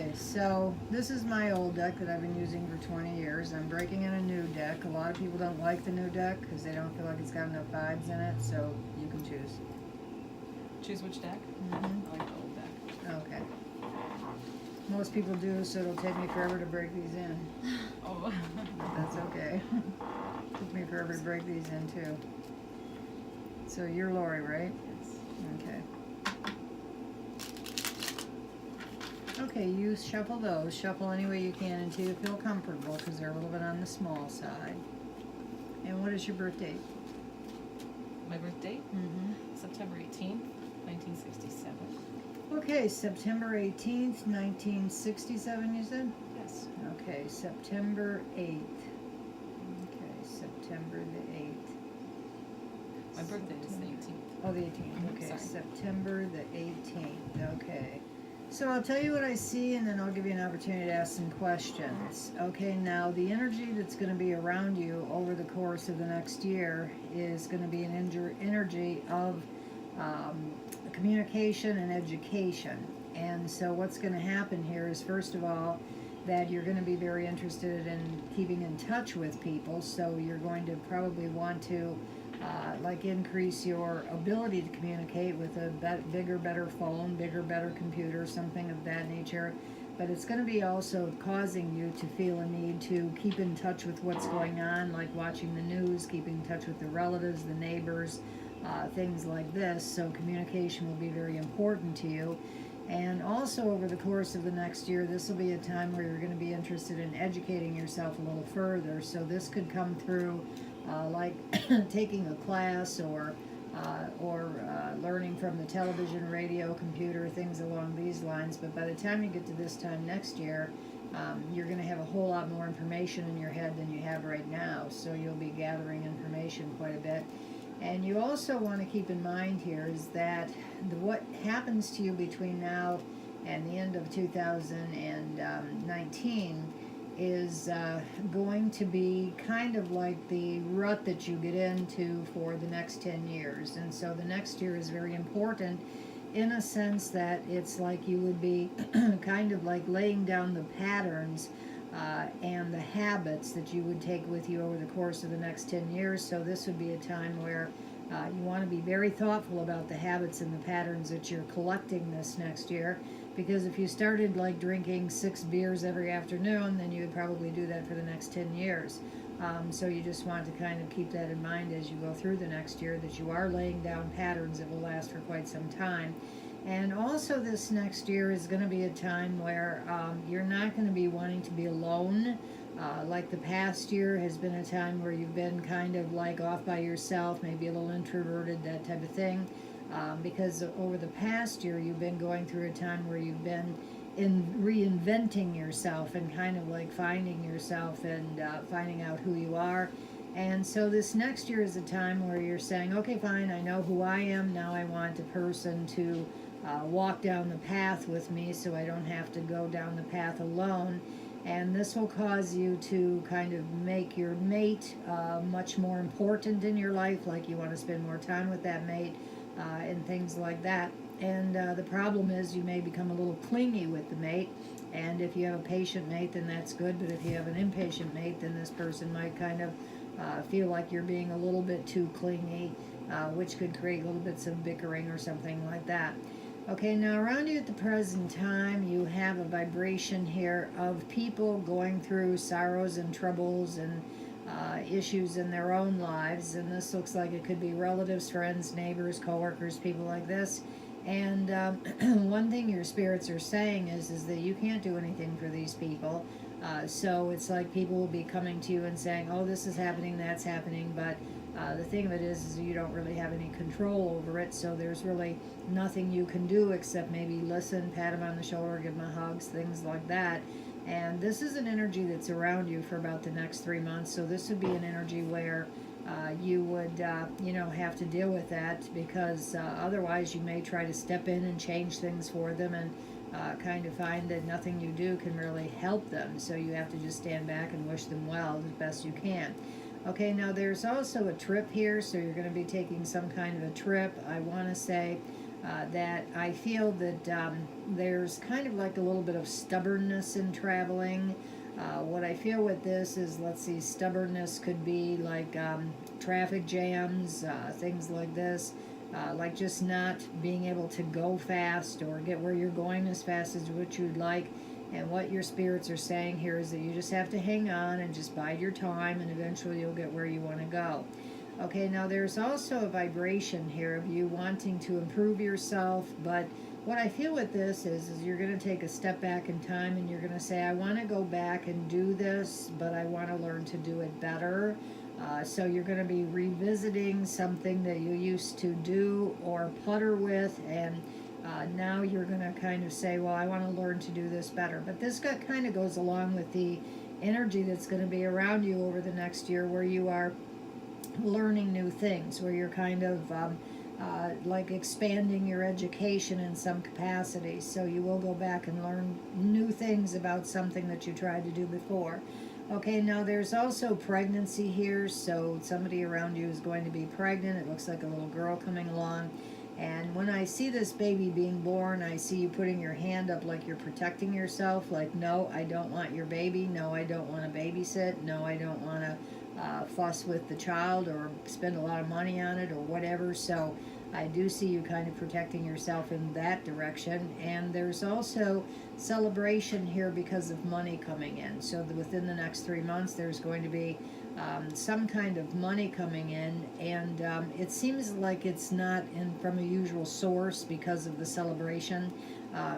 Okay, so this is my old deck that I've been using for 20 years. I'm breaking in a new deck. A lot of people don't like the new deck because they don't feel like it's got enough vibes in it, so you can choose. Choose which deck? Mm-hmm. I like the old deck. Okay. Most people do, so it'll take me forever to break these in. Oh. But that's okay. Took me forever to break these in, too. So you're Lori, right? Yes. Okay. Okay, you shuffle those. Shuffle any way you can until you feel comfortable because they're a little bit on the small side. And what is your birth date? My birth date? Mm-hmm. September 18th, 1967. Okay, September 18th, 1967, you said? Yes. Okay, September 8th. Okay, September the 8th. My birthday is the 18th. Oh, the 18th. Okay, Sorry. September the 18th. Okay. So I'll tell you what I see, and then I'll give you an opportunity to ask some questions. Okay, now the energy that's going to be around you over the course of the next year is going to be an energy of communication and education. And so what's going to happen here is, first of all, that you're going to be very interested in keeping in touch with people. So you're going to probably want to increase your ability to communicate with a bigger, better phone, bigger, better computer, something of that nature. But it's going to be also causing you to feel a need to keep in touch with what's going on, like watching the news, keeping in touch with the relatives, the neighbors, things like this. So communication will be very important to you. And also over the course of the next year, this will be a time where you're going to be interested in educating yourself a little further. So this could come through like taking a class or learning from the television, radio, computer, things along these lines. But by the time you get to this time next year, you're going to have a whole lot more information in your head than you have right now. So you'll be gathering information quite a bit. And you also want to keep in mind here is that what happens to you between now and the end of 2019 is going to be kind of like the rut that you get into for the next 10 years. And so the next year is very important in a sense that it's like you would be kind of like laying down the patterns and the habits that you would take with you over the course of the next 10 years. So this would be a time where you want to be very thoughtful about the habits and the patterns that you're collecting this next year. Because if you started like drinking 6 beers every afternoon, then you would probably do that for the next 10 years. So you just want to kind of keep that in mind as you go through the next year, that you are laying down patterns that will last for quite some time. And also this next year is going to be a time where you're not going to be wanting to be alone. Like the past year has been a time where you've been kind of like off by yourself, maybe a little introverted, that type of thing. Because over the past year you've been going through a time where you've been reinventing yourself and kind of like finding yourself and finding out who you are. And so this next year is a time where you're saying, okay, fine, I know who I am. Now I want a person to walk down the path with me so I don't have to go down the path alone. And this will cause you to kind of make your mate much more important in your life, like you want to spend more time with that mate and things like that. And the problem is you may become a little clingy with the mate. And if you have a patient mate, then that's good. But if you have an impatient mate, then this person might kind of feel like you're being a little bit too clingy, which could create little bits of bickering or something like that. Okay, now around you at the present time, you have a vibration here of people going through sorrows and troubles and issues in their own lives. And this looks like it could be relatives, friends, neighbors, coworkers, people like this. And one thing your spirits are saying is that you can't do anything for these people. So it's like people will be coming to you and saying, oh, this is happening, that's happening, but the thing of it is you don't really have any control over it, so there's really nothing you can do except maybe listen, pat them on the shoulder, give them hugs, things like that. And this is an energy that's around you for about the next 3 months, so this would be an energy where you would, have to deal with that, because otherwise you may try to step in and change things for them and kind of find that nothing you do can really help them. So you have to just stand back and wish them well as best you can. Okay, now there's also a trip here, so you're going to be taking some kind of a trip. I want to say that I feel that there's kind of like a little bit of stubbornness in traveling. What I feel with this is, let's see, stubbornness could be like traffic jams, things like this, like just not being able to go fast or get where you're going as fast as what you'd like. And what your spirits are saying here is that you just have to hang on and just bide your time, and eventually you'll get where you want to go. Okay, now there's also a vibration here of you wanting to improve yourself, but what I feel with this is you're going to take a step back in time and you're going to say, I want to go back and do this, but I want to learn to do it better. So you're going to be revisiting something that you used to do or putter with, and now you're going to kind of say, well, I want to learn to do this better. But this kind of goes along with the energy that's going to be around you over the next year, where you are learning new things, where you're kind of like expanding your education in some capacity. So you will go back and learn new things about something that you tried to do before. Okay, now there's also pregnancy here, so somebody around you is going to be pregnant. It looks like a little girl coming along. And when I see this baby being born, I see you putting your hand up like you're protecting yourself, like, no, I don't want your baby. No, I don't want to babysit. No, I don't want to fuss with the child or spend a lot of money on it or whatever. So I do see you kind of protecting yourself in that direction. And there's also celebration here because of money coming in. So within the next 3 months, there's going to be some kind of money coming in, and it seems like it's not from a usual source because of the celebration.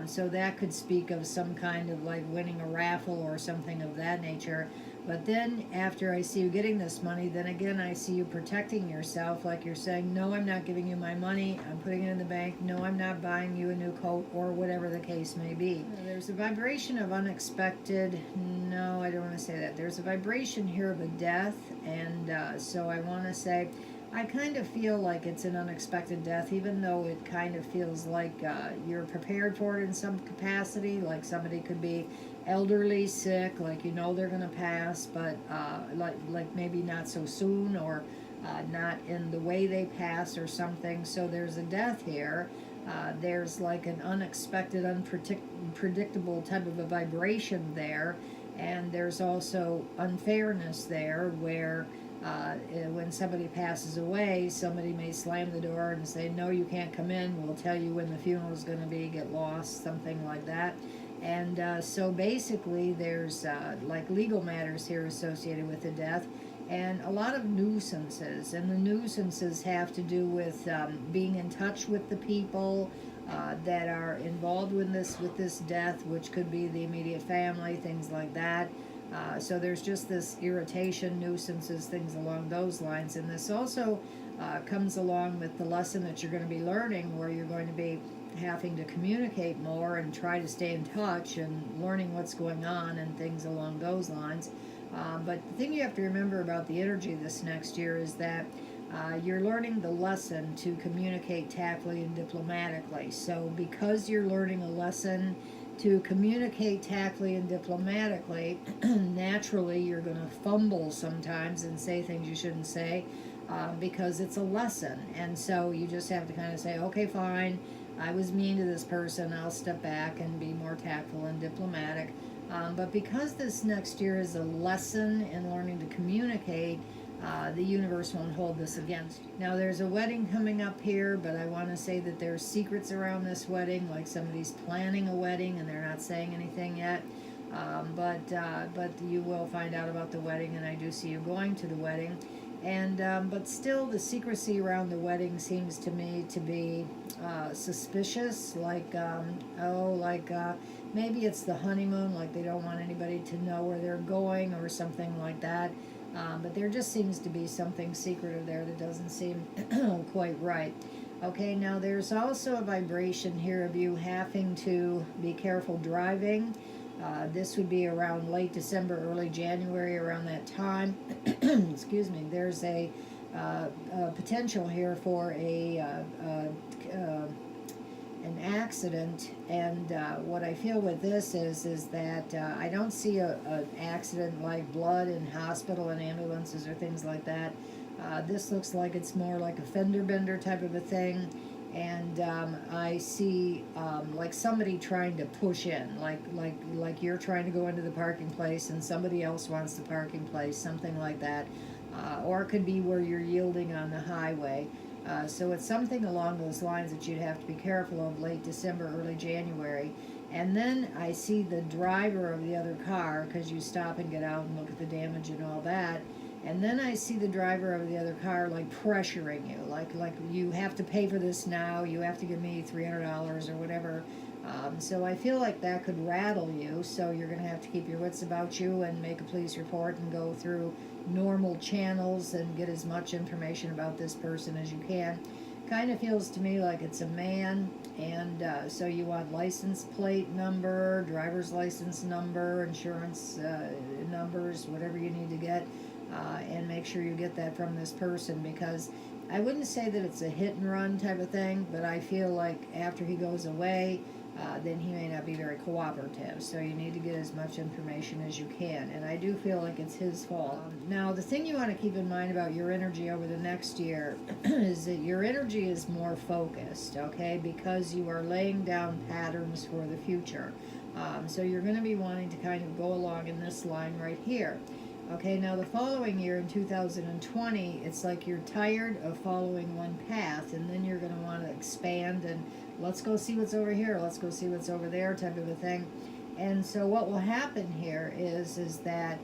So that could speak of some kind of like winning a raffle or something of that nature. But then after I see you getting this money, then again I see you protecting yourself, like you're saying, no, I'm not giving you my money, I'm putting it in the bank, no, I'm not buying you a new coat, or whatever the case may be. There's a vibration of unexpected, no, I don't want to say that. There's a vibration here of a death, and so I want to say, I kind of feel like it's an unexpected death, even though it kind of feels like you're prepared for it in some capacity, like somebody could be elderly, sick, like you know they're going to pass, but like maybe not so soon, or not in the way they pass or something. So there's a death here. There's like an unexpected, unpredictable type of a vibration there, and there's also unfairness there, where when somebody passes away, somebody may slam the door and say, no, you can't come in, we'll tell you when the funeral is going to be, get lost, something like that. And so basically there's like legal matters here associated with the death, and a lot of nuisances, and the nuisances have to do with being in touch with the people that are involved with this death, which could be the immediate family, things like that. So there's just this irritation, nuisances, things along those lines. And this also comes along with the lesson that you're going to be learning, where you're going to be having to communicate more and try to stay in touch and learning what's going on and things along those lines. But the thing you have to remember about the energy this next year is that you're learning the lesson to communicate tactfully and diplomatically. So because you're learning a lesson to communicate tactfully and diplomatically, naturally you're going to fumble sometimes and say things you shouldn't say, because it's a lesson. And so you just have to kind of say, okay, fine, I was mean to this person, I'll step back and be more tactful and diplomatic. But because this next year is a lesson in learning to communicate, the universe won't hold this against you. Now there's a wedding coming up here, but I want to say that there's secrets around this wedding, like somebody's planning a wedding and they're not saying anything yet. But you will find out about the wedding, and I do see you going to the wedding. And but still, the secrecy around the wedding seems to me to be suspicious. Like maybe it's the honeymoon, like they don't want anybody to know where they're going or something like that. But there just seems to be something secretive there that doesn't seem quite right. Okay, now there's also a vibration here of you having to be careful driving. This would be around late December, early January, around that time. Excuse me. There's a potential here for an accident, and what I feel with this is that I don't see an accident like blood in hospital and ambulances or things like that. This looks like it's more like a fender bender type of a thing, And I see like somebody trying to push in, like you're trying to go into the parking place and somebody else wants the parking place, something like that. Or it could be where you're yielding on the highway. So it's something along those lines that you'd have to be careful of late December, early January. And then I see the driver of the other car, because you stop and get out and look at the damage and all that. And then I see the driver of the other car like pressuring you, like you have to pay for this now. You have to give me $300 or whatever. So I feel like that could rattle you. So you're going to have to keep your wits about you and make a police report and go through normal channels and get as much information about this person as you can. Kind of feels to me like it's a man, and so you want license plate number, driver's license number, insurance numbers, whatever you need to get, and make sure you get that from this person, because I wouldn't say that it's a hit and run type of thing, but I feel like after he goes away, then he may not be very cooperative. So you need to get as much information as you can. And I do feel like it's his fault. Now, the thing you want to keep in mind about your energy over the next year is that your energy is more focused, okay? Because you are laying down patterns for the future. So you're going to be wanting to kind of go along in this line right here. Okay, now the following year in 2020, it's like you're tired of following one path, and then you're going to want to expand and let's go see what's over here, let's go see what's over there type of a thing. And so what will happen here is that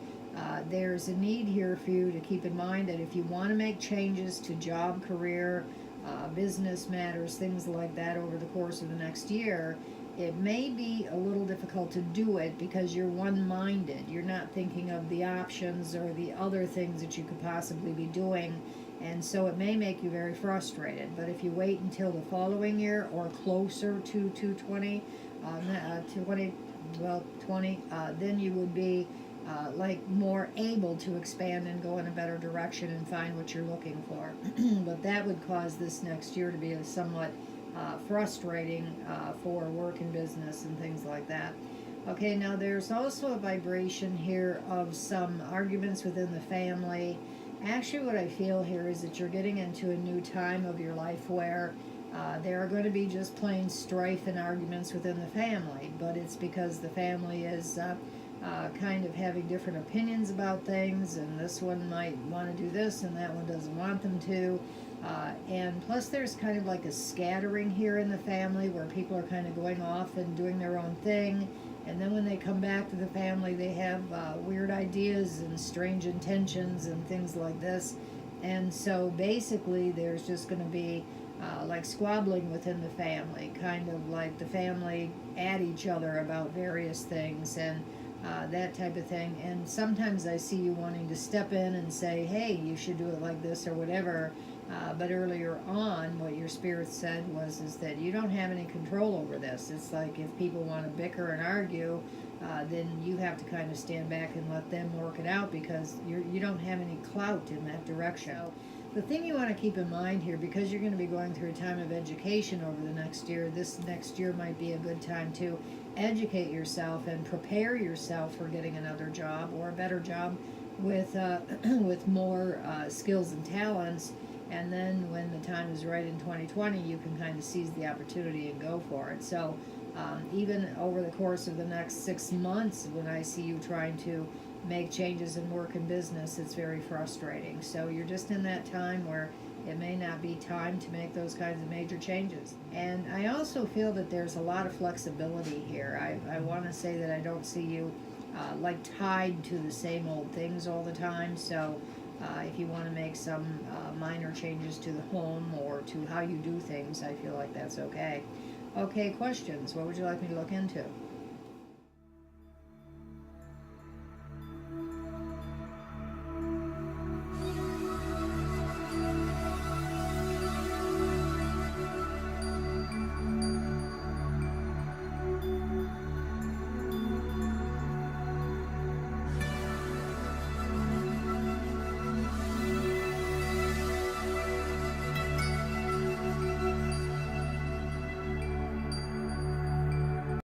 there's a need here for you to keep in mind that if you want to make changes to job, career, business matters, things like that over the course of the next year, it may be a little difficult to do it because you're one-minded. You're not thinking of the options or the other things that you could possibly be doing, and so it may make you very frustrated. But if you wait until the following year or closer to 2020, then you would be like more able to expand and go in a better direction and find what you're looking for. But that would cause this next year to be a somewhat frustrating for work and business and things like that. Okay, now there's also a vibration here of some arguments within the family. Actually, what I feel here is that you're getting into a new time of your life where there are going to be just plain strife and arguments within the family, but it's because the family is kind of having different opinions about things, and this one might want to do this and that one doesn't want them to. And plus there's kind of like a scattering here in the family where people are kind of going off and doing their own thing, and then when they come back to the family they have weird ideas and strange intentions and things like this. And so basically there's just going to be like squabbling within the family, kind of like the family at each other about various things and that type of thing. And sometimes I see you wanting to step in and say, hey, you should do it like this or whatever. But earlier on, what your spirit said is that you don't have any control over this. It's like if people want to bicker and argue, then you have to kind of stand back and let them work it out because you don't have any clout in that direction. So the thing you want to keep in mind here, because you're going to be going through a time of education over the next year, this next year might be a good time to educate yourself and prepare yourself for getting another job or a better job with with more skills and talents. And then when the time is right in 2020, you can kind of seize the opportunity and go for it. So even over the course of the next 6 months, when I see you trying to make changes in work and business, it's very frustrating. So you're just in that time where it may not be time to make those kinds of major changes. And I also feel that there's a lot of flexibility here. I want to say that I don't see you like tied to the same old things all the time. So if you want to make some minor changes to the home or to how you do things, I feel like that's okay. Okay, questions. What would you like me to look into?